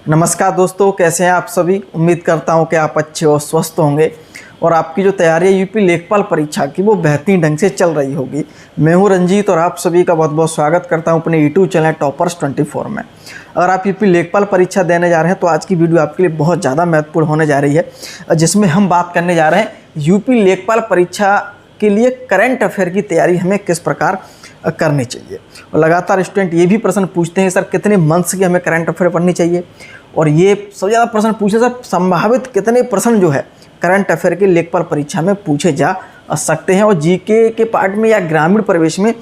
नमस्कार दोस्तों, कैसे हैं आप सभी। उम्मीद करता हूं कि आप अच्छे और स्वस्थ होंगे और आपकी जो तैयारी है यूपी लेखपाल परीक्षा की वो बेहतरीन ढंग से चल रही होगी। मैं हूं रंजीत और आप सभी का बहुत बहुत स्वागत करता हूं अपने यूट्यूब चैनल टॉपर्स 24 में। अगर आप यूपी लेखपाल परीक्षा देने जा रहे हैं तो आज की वीडियो आपके लिए बहुत ज़्यादा महत्वपूर्ण होने जा रही है, जिसमें हम बात करने जा रहे हैं यूपी लेखपाल परीक्षा के लिए करंट अफेयर की तैयारी हमें किस प्रकार करनी चाहिए। और लगातार स्टूडेंट ये भी प्रश्न पूछते हैं सर कितने मंथ्स की हमें करंट अफेयर पढ़नी चाहिए, और ये सबसे ज़्यादा प्रश्न पूछे सर संभावित कितने प्रश्न जो है करंट अफेयर के लेखपाल परीक्षा में पूछे जा सकते हैं, और जीके के पार्ट में या ग्रामीण प्रवेश में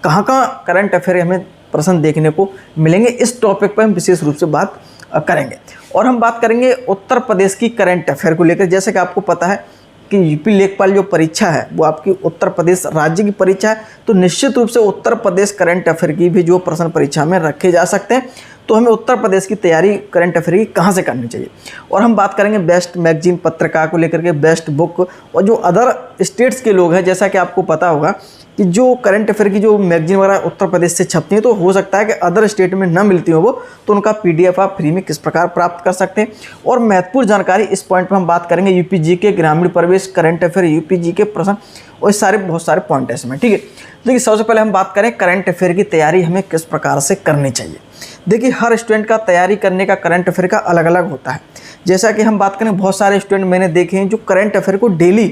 कहाँ कहाँ करंट अफेयर हमें प्रश्न देखने को मिलेंगे। इस टॉपिक पर हम विशेष रूप से बात करेंगे। और हम बात करेंगे उत्तर प्रदेश की करंट अफेयर को लेकर। जैसे कि आपको पता है कि यूपी लेखपाल जो परीक्षा है वो आपकी उत्तर प्रदेश राज्य की परीक्षा है, तो निश्चित रूप से उत्तर प्रदेश करंट अफेयर की भी जो प्रश्न परीक्षा में रखे जा सकते हैं। तो हमें उत्तर प्रदेश की तैयारी करंट अफेयर की कहाँ से करनी चाहिए। और हम बात करेंगे बेस्ट मैगजीन पत्रिका को लेकर के, बेस्ट बुक, और जो अदर स्टेट्स के लोग हैं, जैसा कि आपको पता होगा कि जो करंट अफेयर की जो मैगजीन वगैरह उत्तर प्रदेश से छपती हैं तो हो सकता है कि अदर स्टेट में न मिलती हो वो, तो उनका PDF आप फ्री में किस प्रकार प्राप्त कर सकते हैं। और महत्वपूर्ण जानकारी इस पॉइंट पर हम बात करेंगे। यूपी जीके, ग्रामीण प्रवेश, करंट अफेयर, यूपी जीके प्रश्न और सारे बहुत सारे पॉइंट हैं इसमें, ठीक है। देखिए सबसे पहले हम बात करें करंट अफेयर की तैयारी हमें किस प्रकार से करनी चाहिए। देखिए हर स्टूडेंट का तैयारी करने का करंट अफेयर का अलग अलग होता है। जैसा कि हम बात करें, बहुत सारे स्टूडेंट मैंने देखे हैं जो करंट अफेयर को डेली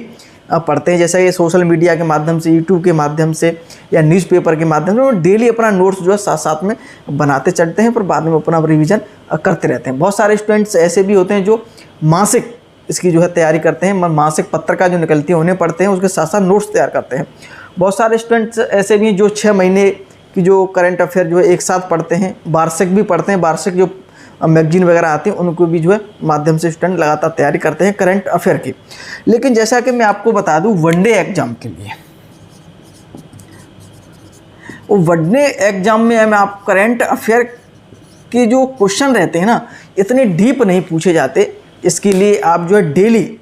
पढ़ते हैं, जैसे ये सोशल मीडिया के माध्यम से, यूट्यूब के माध्यम से या न्यूज़पेपर के माध्यम से वो डेली अपना नोट्स जो है साथ साथ में बनाते चलते हैं, पर बाद में अपना रिवीजन करते रहते हैं। बहुत सारे स्टूडेंट्स ऐसे भी होते हैं जो मासिक इसकी जो है तैयारी करते हैं, मासिक पत्रिका जो निकलती है उन्हें पढ़ते हैं, उसके साथ साथ नोट्स तैयार करते हैं। बहुत सारे स्टूडेंट्स ऐसे भी हैं जो 6 महीने की जो करंट अफेयर जो है एक साथ पढ़ते हैं, वार्षिक भी पढ़ते हैं, वार्षिक जो मैगजीन वगैरह आती हैं उनको भी जो है माध्यम से स्टूडेंट लगातार तैयारी करते हैं करंट अफेयर की। लेकिन जैसा कि मैं आपको बता दूं, वनडे एग्जाम के लिए, वो वनडे एग्जाम में आप करंट अफेयर के जो क्वेश्चन रहते हैं ना, इतने डीप नहीं पूछे जाते। इसके लिए आप जो है डेली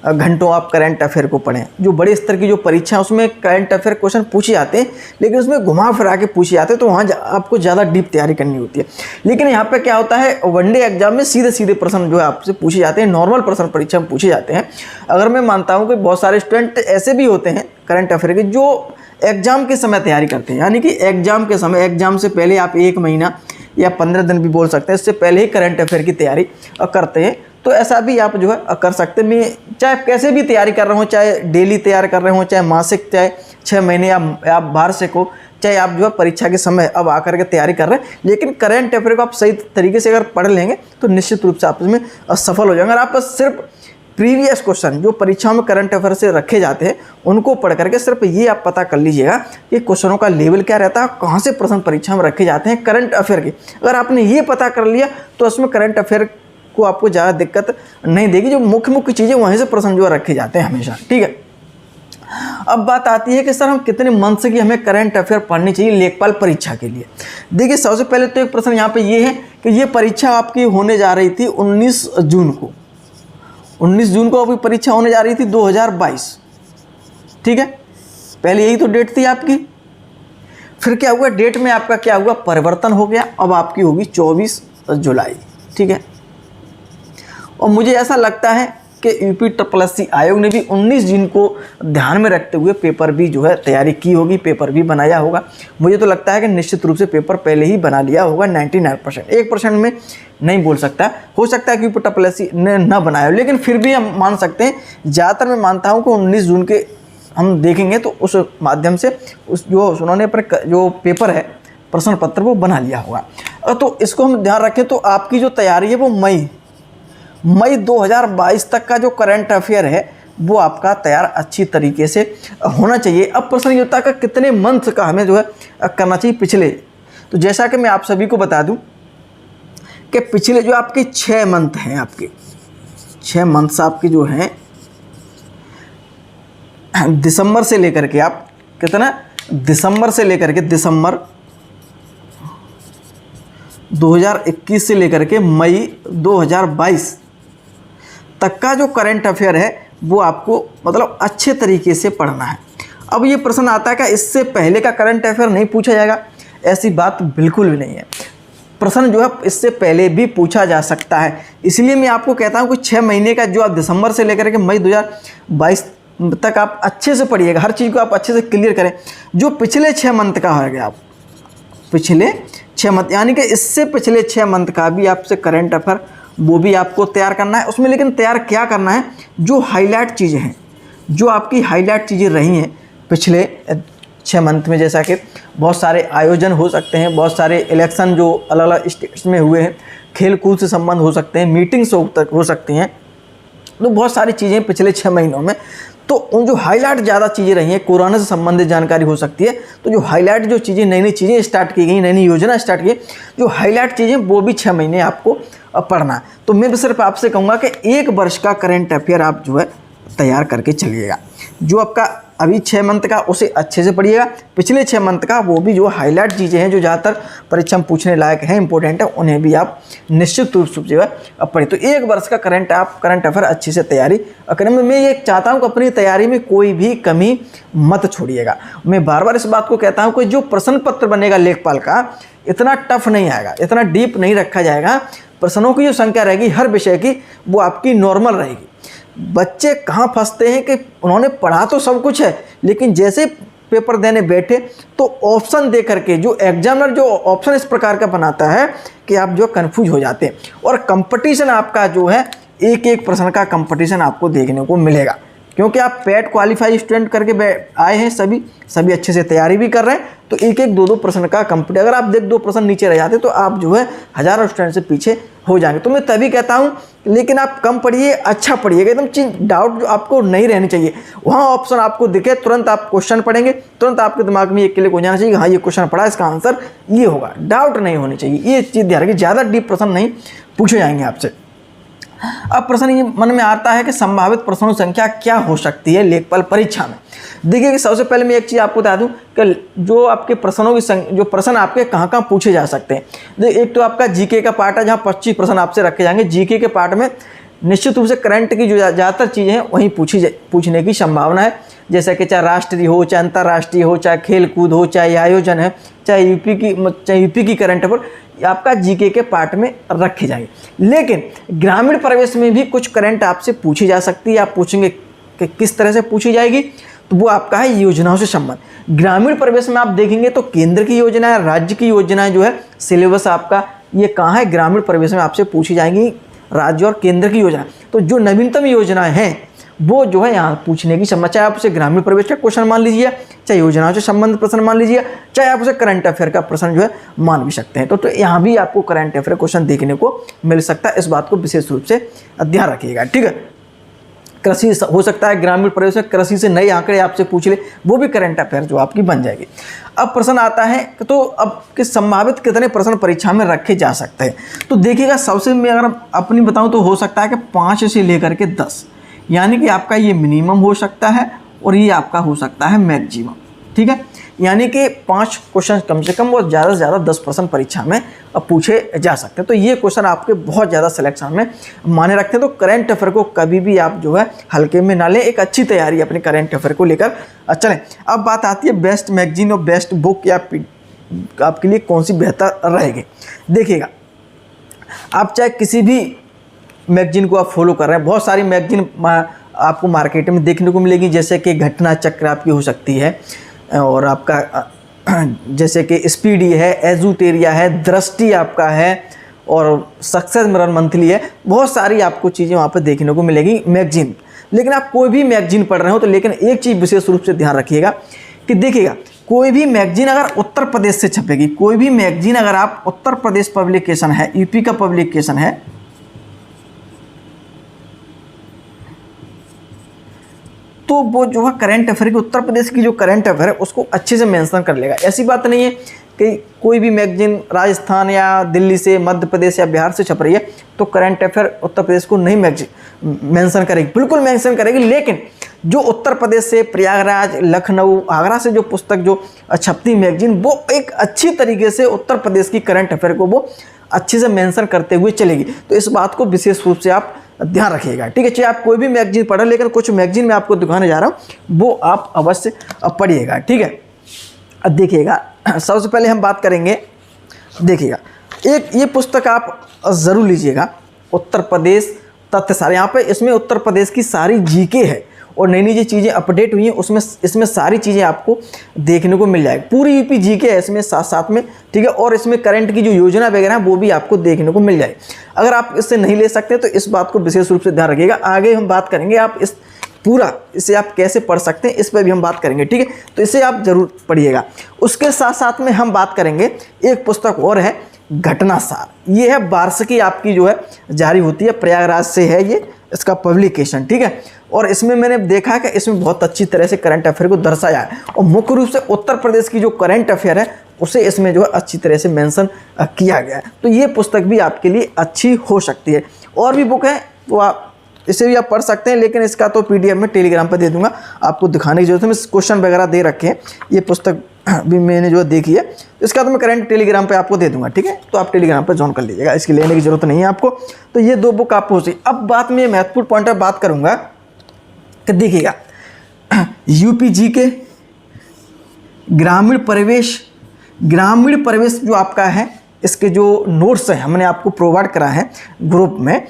घंटों आप करंट अफेयर को पढ़ें। जो बड़े स्तर की जो परीक्षा है उसमें करंट अफेयर क्वेश्चन पूछे जाते हैं, लेकिन उसमें घुमा फिरा के पूछे जाते हैं, तो वहाँ आपको ज़्यादा डीप तैयारी करनी होती है। लेकिन यहाँ पे क्या होता है, वनडे एग्जाम में सीधे सीधे प्रश्न जो है आपसे पूछे जाते हैं, नॉर्मल प्रश्न परीक्षा में पूछे जाते हैं। अगर मैं मानता हूँ कि बहुत सारे स्टूडेंट ऐसे भी होते हैं करंट अफेयर के जो एग्जाम के समय तैयारी करते हैं, यानी कि एग्जाम के समय, एग्जाम से पहले आप 1 महीना या 15 दिन भी बोल सकते हैं, इससे पहले ही करंट अफेयर की तैयारी करते हैं। तो ऐसा भी आप जो है कर सकते हैं। मैं चाहे कैसे भी तैयारी कर रहे हो, चाहे डेली तैयार कर रहे हो, चाहे मासिक, चाहे 6 महीने या आप वार्षिक हो, चाहे आप जो है परीक्षा के समय अब आकर के तैयारी कर रहे हैं, लेकिन करंट अफेयर को आप सही तरीके से अगर पढ़ लेंगे तो निश्चित रूप से आप इसमें सफल हो जाएंगे। अगर आप सिर्फ प्रीवियस क्वेश्चन जो परीक्षाओं में करंट अफेयर से रखे जाते हैं उनको पढ़ करके सिर्फ ये आप पता कर लीजिएगा कि क्वेश्चनों का लेवल क्या रहता है, कहाँ से प्रश्न परीक्षा में रखे जाते हैं करंट अफेयर के। अगर आपने ये पता कर लिया तो उसमें करंट अफेयर को आपको ज़्यादा दिक्कत नहीं देगी। जो मुख्य मुख्य चीज़ें वहीं से प्रश्न जो रखे जाते हैं हमेशा, ठीक है। अब बात आती है कि सर हम कितने मंथ की हमें करंट अफेयर पढ़नी चाहिए लेखपाल परीक्षा के लिए। देखिए सबसे पहले तो एक प्रश्न यहाँ पे ये है कि ये परीक्षा आपकी होने जा रही थी 19 जून को। 19 जून को आपकी परीक्षा होने जा रही थी 2022, ठीक है। पहले यही तो डेट थी आपकी। फिर क्या हुआ, डेट में आपका क्या हुआ, परिवर्तन हो गया। अब आपकी होगी 24 जुलाई, ठीक है। और मुझे ऐसा लगता है कि UPSSC आयोग ने भी 19 जून को ध्यान में रखते हुए पेपर भी जो है तैयारी की होगी, पेपर भी बनाया होगा। मुझे तो लगता है कि निश्चित रूप से पेपर पहले ही बना लिया होगा 99%। 1% में नहीं बोल सकता, हो सकता है कि UPSSC ने ना बनाया हो, लेकिन फिर भी हम मान सकते हैं। ज़्यादातर मैं मानता हूँ कि 19 जून के हम देखेंगे तो उस माध्यम से उस जो उन्होंने अपने जो पेपर है प्रश्न पत्र वो बना लिया होगा। तो इसको हम ध्यान रखें तो आपकी जो तैयारी है वो मई 2022 तक का जो करंट अफेयर है वो आपका तैयार अच्छी तरीके से होना चाहिए। अब प्रश्न ये होता है कि कितने मंथ का हमें जो है करना चाहिए पिछले। तो जैसा कि मैं आप सभी को बता दूं कि पिछले जो आपके 6 मंथ हैं, आपके 6 मंथ्स आपके जो हैं दिसंबर से लेकर के, आप कितना, दिसंबर से लेकर के दिसंबर 2021 से लेकर के मई 2022 तक का जो करंट अफेयर है वो आपको मतलब अच्छे तरीके से पढ़ना है। अब ये प्रश्न आता है कि इससे पहले का करंट अफेयर नहीं पूछा जाएगा, ऐसी बात बिल्कुल भी नहीं है। प्रश्न जो है इससे पहले भी पूछा जा सकता है। इसलिए मैं आपको कहता हूँ कि 6 महीने का जो आप दिसंबर से लेकर के मई 2022 तक आप अच्छे से पढ़िएगा, हर चीज़ को आप अच्छे से क्लियर करें। जो पिछले 6 मंथ का होगा, आप पिछले 6 मंथ यानी कि इससे पिछले 6 मंथ का भी आपसे करंट अफेयर वो भी आपको तैयार करना है उसमें। लेकिन तैयार क्या करना है, जो हाईलाइट चीज़ें हैं, जो आपकी हाईलाइट चीज़ें रही हैं पिछले 6 मंथ में, जैसा कि बहुत सारे आयोजन हो सकते हैं, बहुत सारे इलेक्शन जो अलग अलग स्टेट्स में हुए हैं, खेल कूद से संबंध हो सकते हैं, मीटिंग्स हो सकती हैं, तो बहुत सारी चीज़ें पिछले 6 महीनों में। तो उन जो हाईलाइट ज़्यादा चीज़ें रही हैं, कोरोना से संबंधित जानकारी हो सकती है, तो जो हाईलाइट जो चीज़ें नई नई चीज़ें स्टार्ट की गई, नई नई योजना स्टार्ट की, जो हाईलाइट चीज़ें वो भी 6 महीने आपको पढ़ना है। तो मैं सिर्फ आपसे कहूँगा कि 1 वर्ष का करंट अफेयर आप जो है तैयार करके चलिएगा। जो आपका अभी 6 मंथ का उसे अच्छे से पढ़िएगा, पिछले 6 मंथ का वो भी जो हाईलाइट चीज़ें हैं, जो ज़्यादातर परीक्षा में पूछने लायक है, इंपॉर्टेंट है, उन्हें भी आप निश्चित रूप से जो है पढ़ें। तो 1 वर्ष का करंट अफेयर अच्छे से तैयारी करें। मैं ये चाहता हूँ कि अपनी तैयारी में कोई भी कमी मत छोड़िएगा। मैं बार बार इस बात को कहता हूँ कि जो प्रश्न पत्र बनेगा लेखपाल का, इतना टफ नहीं आएगा, इतना डीप नहीं रखा जाएगा। प्रश्नों की जो संख्या रहेगी हर विषय की, वो आपकी नॉर्मल रहेगी। बच्चे कहाँ फंसते हैं कि उन्होंने पढ़ा तो सब कुछ है, लेकिन जैसे पेपर देने बैठे तो ऑप्शन दे करके जो एग्जामिनर जो ऑप्शन इस प्रकार का बनाता है कि आप जो कंफ्यूज हो जाते हैं। और कंपटीशन आपका जो है, एक एक प्रश्न का कंपटीशन आपको देखने को मिलेगा, क्योंकि आप पैट क्वालिफाई स्टूडेंट करके आए हैं, सभी अच्छे से तैयारी भी कर रहे हैं। तो एक एक 2-2 प्रश्न का कंपटीशन, अगर आप 2 प्रश्न नीचे रह जाते तो आप जो है हज़ारों स्टूडेंट से पीछे हो जाएंगे। तो मैं तभी कहता हूं, लेकिन आप कम पढ़िए, अच्छा पढ़िएगा, एकदम चीज डाउट जो आपको नहीं रहनी चाहिए। वहाँ ऑप्शन आपको दिखे, तुरंत आप क्वेश्चन पढ़ेंगे, तुरंत आपके दिमाग में ये क्लिक हो जाना चाहिए, हाँ ये क्वेश्चन पढ़ा, इसका आंसर ये होगा। डाउट नहीं होनी चाहिए, ये चीज़ ध्यान रखिए। ज़्यादा डीप प्रश्न नहीं पूछे जाएंगे आपसे। अब प्रश्न ये मन में आता है कि संभावित प्रश्नों की संख्या क्या हो सकती है लेखपाल परीक्षा में। देखिए कि सबसे पहले मैं एक चीज़ आपको बता दूं कि जो आपके प्रश्नों की जो प्रश्न आपके कहाँ कहाँ पूछे जा सकते हैं। देखिए, एक तो आपका जीके का पार्ट है, जहाँ 25 प्रश्न आपसे रखे जाएंगे। जीके के पार्ट में निश्चित रूप से करंट की जो ज़्यादातर चीज़ें हैं वहीं पूछने की संभावना है, जैसे कि चाहे राष्ट्रीय हो, चाहे अंतर्राष्ट्रीय हो, चाहे खेल कूद हो, चाहे आयोजन है, चाहे यूपी की करंट अफेयर, आपका जीके के पार्ट में रखे जाएंगे। लेकिन ग्रामीण प्रवेश में भी कुछ करंट आपसे पूछी जा सकती है। आप पूछेंगे कि किस तरह से पूछी जाएगी, तो वो आपका है योजनाओं से संबंध। ग्रामीण प्रवेश में आप देखेंगे तो केंद्र की योजना है, राज्य की योजनाएं जो है, सिलेबस आपका ये कहाँ है, ग्रामीण प्रवेश में आपसे पूछी जाएंगी राज्य और केंद्र की योजना। तो जो नवीनतम योजनाएं हैं वो जो है यहाँ पूछने की संभावना, चाहे आप उसे ग्रामीण प्रवेश का क्वेश्चन मान लीजिए, चाहे योजनाओं से संबंधित प्रश्न मान लीजिए, चाहे आप उसे करंट अफेयर का प्रश्न जो है मान भी सकते हैं। तो यहाँ भी आपको करंट अफेयर क्वेश्चन देखने को मिल सकता है। इस बात को विशेष रूप से ध्यान रखिएगा, ठीक है। कृषि हो सकता है, ग्रामीण प्रवेश में कृषि से नए आंकड़े आपसे पूछ ले, वो भी करंट अफेयर जो आपकी बन जाएगी। अब प्रश्न आता है तो अब कि संभावित कितने प्रश्न परीक्षा में रखे जा सकते हैं। तो देखिएगा, सबसे मैं अगर अपनी बताऊं तो हो सकता है कि 5 से लेकर के 10, यानी कि आपका ये मिनिमम हो सकता है और ये आपका हो सकता है मैक्सिमम, ठीक है। यानी कि 5 क्वेश्चन कम से कम और ज़्यादा से ज़्यादा 10 प्रश्न परीक्षा में पूछे जा सकते हैं। तो ये क्वेश्चन आपके बहुत ज़्यादा सिलेक्शन में माने रखते हैं। तो करंट अफेयर को कभी भी आप जो है हल्के में ना लें, एक अच्छी तैयारी अपने करंट अफेयर को लेकर चलें। अब बात आती है बेस्ट मैगजीन और बेस्ट बुक या आपके लिए कौन सी बेहतर रहेगी। देखिएगा, आप चाहे किसी भी मैगजीन को आप फॉलो कर रहे हैं, बहुत सारी मैगजीन आपको मार्केट में देखने को मिलेगी, जैसे कि घटना चक्र आपकी हो सकती है, और आपका जैसे कि स्पीडी है, एजुटेरिया है, दृष्टि आपका है, और सक्सेस मिरर मंथली है। बहुत सारी आपको चीज़ें वहाँ पर देखने को मिलेगी मैगजीन। लेकिन आप कोई भी मैगजीन पढ़ रहे हो तो लेकिन एक चीज़ विशेष रूप से ध्यान रखिएगा कि देखिएगा, कोई भी मैगजीन अगर उत्तर प्रदेश से छपेगी, कोई भी मैगजीन अगर आप उत्तर प्रदेश पब्लिकेशन है, यूपी का पब्लिकेशन है, तो वो जो है करंट अफेयर की, उत्तर प्रदेश की जो करंट अफेयर है उसको अच्छे से मेंशन कर लेगा। ऐसी बात नहीं है कि कोई भी मैगजीन राजस्थान या दिल्ली से, मध्य प्रदेश या बिहार से छप रही है तो करंट अफेयर उत्तर प्रदेश को नहीं मेंशन करेगी, बिल्कुल मेंशन करेगी। लेकिन जो उत्तर प्रदेश से, प्रयागराज, लखनऊ, आगरा से जो पुस्तक जो छपती मैगजीन, वो एक अच्छी तरीके से उत्तर प्रदेश की करंट अफेयर को वो अच्छे से मेंशन करते हुए चलेगी। तो इस बात को विशेष रूप से आप ध्यान रखिएगा, ठीक है। चाहे आप कोई भी मैगजीन पढ़ें, लेकिन कुछ मैगजीन मैं आपको दिखाने जा रहा हूँ वो आप अवश्य पढ़िएगा, ठीक है। अब देखिएगा, सबसे पहले हम बात करेंगे, देखिएगा एक ये पुस्तक आप ज़रूर लीजिएगा, उत्तर प्रदेश तथ्य सार। यहाँ पे इसमें उत्तर प्रदेश की सारी जीके है और नई नई जो चीज़ें अपडेट हुई हैं उसमें इसमें सारी चीज़ें आपको देखने को मिल जाएगी। पूरी यूपी जीके है इसमें साथ साथ में, ठीक है। और इसमें करंट की जो योजना वगैरह है वो भी आपको देखने को मिल जाएगी। अगर आप इससे नहीं ले सकते तो इस बात को विशेष रूप से ध्यान रखिएगा। आगे हम बात करेंगे आप इस पूरा इसे आप कैसे पढ़ सकते हैं, इस पर भी हम बात करेंगे, ठीक है। तो इसे आप जरूर पढ़िएगा। उसके साथ साथ में हम बात करेंगे एक पुस्तक और है, घटना सार। ये है वार्षिकी आपकी जो है जारी होती है, प्रयागराज से है ये इसका पब्लिकेशन, ठीक है। और इसमें मैंने देखा है कि इसमें बहुत अच्छी तरह से करंट अफेयर को दर्शाया है और मुख्य रूप से उत्तर प्रदेश की जो करंट अफेयर है उसे इसमें जो है अच्छी तरह से मेंशन किया गया है। तो ये पुस्तक भी आपके लिए अच्छी हो सकती है। और भी बुक है तो आप इसे भी आप पढ़ सकते हैं, लेकिन इसका तो PDF में टेलीग्राम पर दे दूंगा, आपको दिखाने की जरूरत है। क्वेश्चन वगैरह दे रखे हैं, ये पुस्तक भी मैंने जो देखी है, इसका तो मैं करंट टेलीग्राम पे आपको दे दूंगा, ठीक है। तो आप टेलीग्राम पर ज्वाइन कर लीजिएगा, इसकी लेने की जरूरत नहीं है आपको। तो ये 2 बुक आपको हो सकती। अब बात में महत्वपूर्ण पॉइंट पर बात करूंगा कि देखिएगा, यूपी जीके ग्रामीण प्रवेश जो आपका है, इसके जो नोट्स हैं हमने आपको प्रोवाइड करा है ग्रुप में,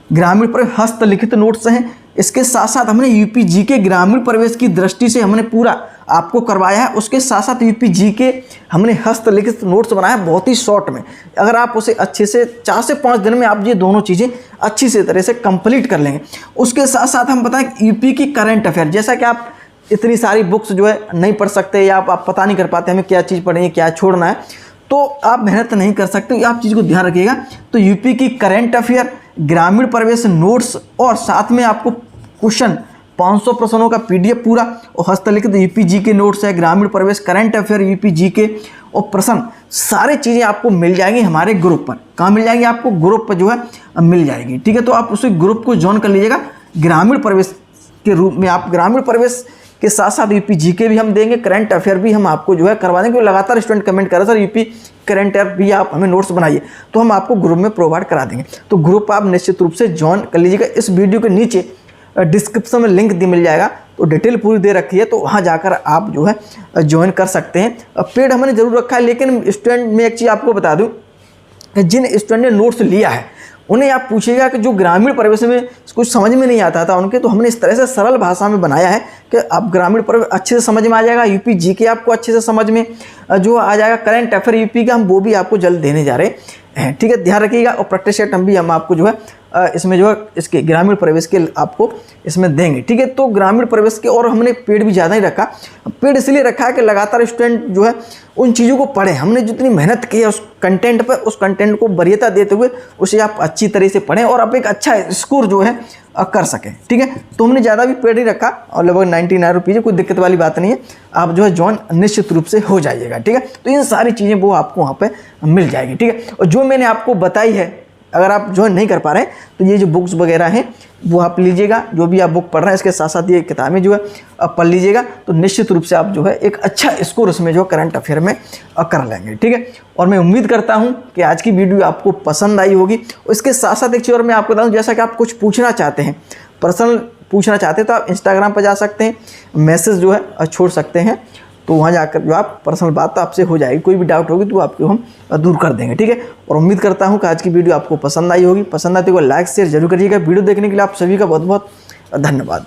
ग्रामीण प्रवेश हस्तलिखित नोट्स हैं। इसके साथ साथ हमने यूपी जीके ग्रामीण प्रवेश की दृष्टि से हमने पूरा आपको करवाया है। उसके साथ साथ यूपी जीके हमने हस्तलिखित नोट्स बनाया बहुत ही शॉर्ट में। अगर आप उसे अच्छे से 4 से 5 दिन में आप ये दोनों चीज़ें अच्छी से तरह से कंप्लीट कर लेंगे। उसके साथ साथ हम बताएं यूपी की करंट अफेयर, जैसा कि आप इतनी सारी बुक्स जो है नहीं पढ़ सकते या आप पता नहीं कर पाते हमें क्या चीज़ पढ़नी है क्या छोड़ना है, तो आप मेहनत नहीं कर सकते, आप चीज़ को ध्यान रखिएगा। तो यूपी की करंट अफेयर, ग्रामीण प्रवेश नोट्स और साथ में आपको क्वेश्चन 500 प्रश्नों का PDF पूरा और हस्तलिखित यूपी जीके नोट्स है, ग्रामीण प्रवेश, करंट अफेयर, यूपी जीके और प्रश्न, सारी चीज़ें आपको मिल जाएंगी हमारे ग्रुप पर। कहाँ मिल जाएंगी आपको? ग्रुप पर जो है मिल जाएगी, ठीक है। तो आप उसी ग्रुप को ज्वाइन कर लीजिएगा। ग्रामीण प्रवेश के रूप में आप ग्रामीण प्रवेश के साथ साथ यूपी जीके भी हम देंगे, करंट अफेयर भी हम आपको जो है करवा देंगे। लगातार स्टूडेंट कमेंट कर रहे सर यूपी करंट अफेयर भी आप हमें नोट्स बनाइए, तो हम आपको ग्रुप में प्रोवाइड करा देंगे। तो ग्रुप आप निश्चित रूप से ज्वाइन कर लीजिएगा। इस वीडियो के नीचे डिस्क्रिप्शन में लिंक मिल जाएगा, तो डिटेल पूरी दे रखी है, तो वहाँ जाकर आप जो है ज्वाइन कर सकते हैं। पेड हमने जरूर रखा है, लेकिन स्टूडेंट में एक चीज़ आपको बता दूँ कि जिन स्टूडेंट ने नोट्स लिया है उन्हें आप पूछिएगा कि जो ग्रामीण प्रवेश में कुछ समझ में नहीं आता था उनके, तो हमने इस तरह से सरल भाषा में बनाया है कि आप ग्रामीण प्रवेश अच्छे से समझ में आ जाएगा, यूपी जीके आपको अच्छे से समझ में जो आ जाएगा, करंट अफेयर यूपी का हम वो भी आपको जल्द देने जा रहे हैं, ठीक है। ध्यान रखिएगा। और प्रैक्टिस सेट हम आपको जो है इसमें जो है इसके ग्रामीण प्रवेश के आपको इसमें देंगे, ठीक है। तो ग्रामीण प्रवेश के और हमने पेड भी ज़्यादा ही रखा। पेड इसलिए रखा है कि लगातार स्टूडेंट जो है उन चीज़ों को पढ़ें। हमने जितनी मेहनत की है उस कंटेंट पर, उस कंटेंट को वरीयता देते हुए उसे आप अच्छी तरह से पढ़ें और आप एक अच्छा स्कोर जो है कर सकें, ठीक है। तो हमने ज़्यादा भी पेड ही रखा और लगभग 99 रुपीज़, कोई दिक्कत वाली बात नहीं है। आप जो है ज्वाइन निश्चित रूप से हो जाइएगा, ठीक है। तो इन सारी चीज़ें वो आपको वहाँ पे मिल जाएगी, ठीक है। और जो मैंने आपको बताई है, अगर आप ज्वाइन नहीं कर पा रहे हैं तो ये जो बुक्स वगैरह हैं वो आप लीजिएगा। जो भी आप बुक पढ़ रहे हैं इसके साथ साथ ये किताबें जो है आप पढ़ लीजिएगा, तो निश्चित रूप से आप जो है एक अच्छा स्कोर उसमें जो करंट अफेयर में कर लेंगे, ठीक है। और मैं उम्मीद करता हूं कि आज की वीडियो आपको पसंद आई होगी। इसके साथ साथ एक चीज़ और मैं आपको बता दूं, जैसा कि आप कुछ पूछना चाहते हैं, पर्सनल पूछना चाहते हैं, तो आप इंस्टाग्राम पर जा सकते हैं, मैसेज जो है छोड़ सकते हैं, तो वहाँ जाकर जो आप पर्सनल बात तो आपसे हो जाएगी। कोई भी डाउट होगी तो आपको हम दूर कर देंगे, ठीक है। और उम्मीद करता हूँ कि आज की वीडियो आपको पसंद आई होगी। पसंद आती है तो लाइक शेयर जरूर करिएगा। वीडियो देखने के लिए आप सभी का बहुत बहुत धन्यवाद।